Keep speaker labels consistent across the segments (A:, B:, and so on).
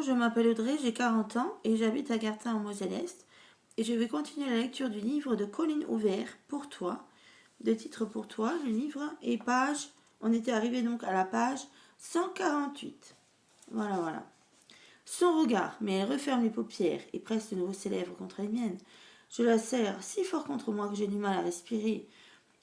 A: Bonjour, je m'appelle Audrey, j'ai 40 ans et j'habite à Gartin en Moselle-Est. Et je vais continuer la lecture du livre de Colline Ouvert, Pour toi, de titre Pour toi, le livre et page. On était arrivé donc à la page 148. Voilà. Son regard, mais elle referme les paupières et presse de nouveau ses lèvres contre les miennes. Je la serre si fort contre moi que j'ai du mal à respirer.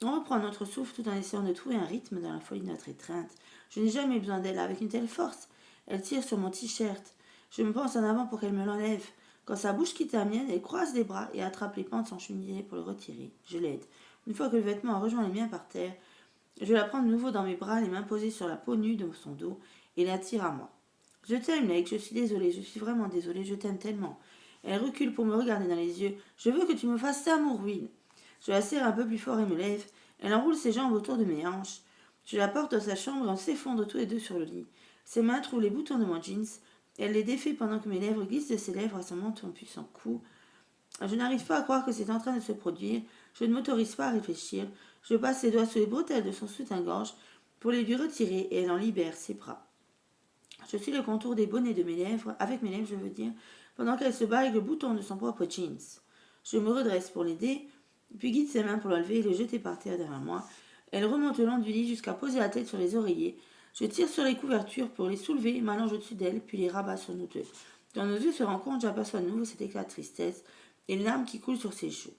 A: On reprend notre souffle tout en essayant de trouver un rythme dans la folie de notre étreinte. Je n'ai jamais besoin d'elle avec une telle force. Elle tire sur mon t-shirt. Je me penche en avant pour qu'elle me l'enlève. Quand sa bouche quitte la mienne, elle croise les bras et attrape les pans de son cheminée pour le retirer. Je l'aide. Une fois que le vêtement a rejoint les miens par terre, je la prends de nouveau dans mes bras, les mains posées sur la peau nue de son dos et la tire à moi. Je t'aime, Lake, je suis désolée, je suis vraiment désolée, je t'aime tellement. Elle recule pour me regarder dans les yeux. Je veux que tu me fasses ça, mon ruine. Je la serre un peu plus fort et me lève. Elle enroule ses jambes autour de mes hanches. Je la porte dans sa chambre et on s'effondre tous les deux sur le lit. Ses mains trouvent les boutons de mon jeans. Elle les défait pendant que mes lèvres glissent de ses lèvres à son menton puissant cou. Je n'arrive pas à croire que c'est en train de se produire. Je ne m'autorise pas à réfléchir. Je passe les doigts sous les bretelles de son soutien-gorge pour les lui retirer et elle en libère ses bras. Je suis le contour des bonnets de mes lèvres, avec mes lèvres je veux dire, pendant qu'elle se bat avec le bouton de son propre jeans. Je me redresse pour l'aider, puis guide ses mains pour l'enlever et le jeter par terre derrière moi. Elle remonte le long du lit jusqu'à poser la tête sur les oreillers. Je tire sur les couvertures pour les soulever, m'allonge au-dessus d'elle, puis les rabats sur nous deux. Quand nos yeux se rencontrent, j'aperçois de nouveau cet éclat de tristesse et une larme qui coule sur ses joues.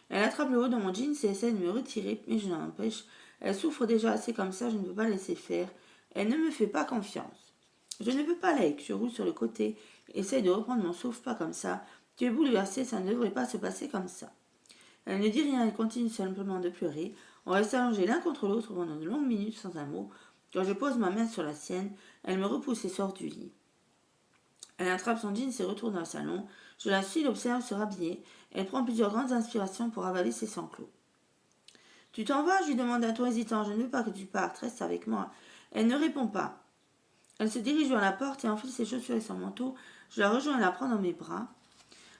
A: Elle attrape le haut de mon jeans et essaie de me retirer, mais je l'en empêche. Elle souffre déjà assez comme ça, je ne peux pas laisser faire. Elle ne me fait pas confiance. Je ne peux pas, Lake. Je roule sur le côté. Essaye de reprendre mon souffle, pas comme ça. Tu es bouleversée, ça ne devrait pas se passer comme ça. Elle ne dit rien, elle continue simplement de pleurer. On reste allongés l'un contre l'autre pendant de longues minutes sans un mot. Quand je pose ma main sur la sienne, elle me repousse et sort du lit. Elle attrape son jeans et retourne dans le salon. Je la suis, l'observe se rhabiller. Elle prend plusieurs grandes inspirations pour avaler ses sanglots. Tu t'en vas, je lui demande d'un ton hésitant. Je ne veux pas que tu partes, reste avec moi. Elle ne répond pas. Elle se dirige vers la porte et enfile ses chaussures et son manteau. Je la rejoins et la prends dans mes bras.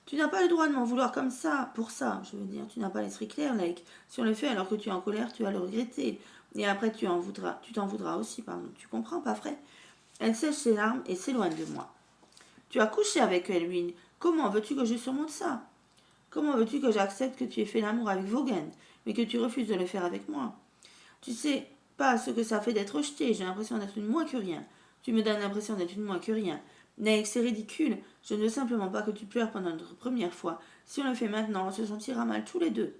A: Tu n'as pas le droit de m'en vouloir comme ça, pour ça, je veux dire. Tu n'as pas l'esprit clair, Lake. Si on le fait alors que tu es en colère, tu vas le regretter. Et après, tu t'en voudras aussi, pardon. Tu comprends, pas vrai? Elle sèche ses larmes et s'éloigne de moi. Tu as couché avec Elwin. Comment veux-tu que je surmonte ça? Comment veux-tu que j'accepte que tu aies fait l'amour avec Vaughan, mais que tu refuses de le faire avec moi? Tu sais pas ce que ça fait d'être rejeté. J'ai l'impression d'être une moins que rien. Tu me donnes l'impression d'être une moins que rien. Nate, c'est ridicule. Je ne veux simplement pas que tu pleures pendant notre première fois. Si on le fait maintenant, on se sentira mal tous les deux.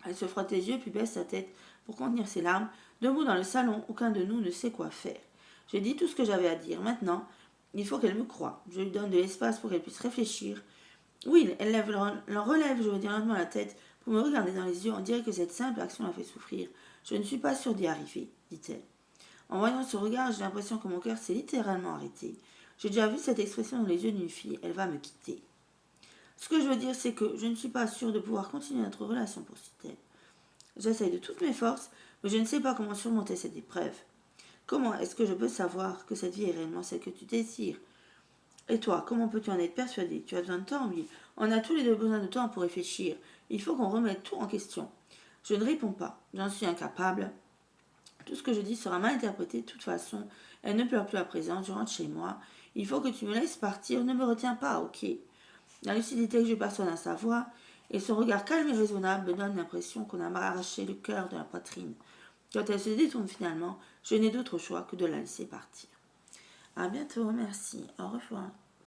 A: Elle se frotte les yeux puis baisse sa tête pour contenir ses larmes. Debout dans le salon, aucun de nous ne sait quoi faire. J'ai dit tout ce que j'avais à dire. Maintenant, il faut qu'elle me croie. Je lui donne de l'espace pour qu'elle puisse réfléchir. Oui, elle relève, je veux dire lentement la tête pour me regarder dans les yeux. On dirait que cette simple action la fait souffrir. Je ne suis pas sûre d'y arriver, dit-elle. En voyant ce regard, j'ai l'impression que mon cœur s'est littéralement arrêté. J'ai déjà vu cette expression dans les yeux d'une fille. Elle va me quitter. Ce que je veux dire, c'est que je ne suis pas sûre de pouvoir continuer notre relation, poursuit-elle. J'essaye de toutes mes forces, mais je ne sais pas comment surmonter cette épreuve. Comment est-ce que je peux savoir que cette vie est réellement celle que tu désires? Et toi, comment peux-tu en être persuadé? Tu as besoin de temps, oui. On a tous les deux besoin de temps pour réfléchir. Il faut qu'on remette tout en question. Je ne réponds pas. J'en suis incapable. Tout ce que je dis sera mal interprété de toute façon. Elle ne pleure plus à présent. Je rentre chez moi. Il faut que tu me laisses partir. Ne me retiens pas, ok? La lucidité que je perçois dans sa voix et son regard calme et raisonnable me donne l'impression qu'on a arraché le cœur de la poitrine. Quand elle se détourne finalement, je n'ai d'autre choix que de la laisser partir. À bientôt, merci. Au revoir.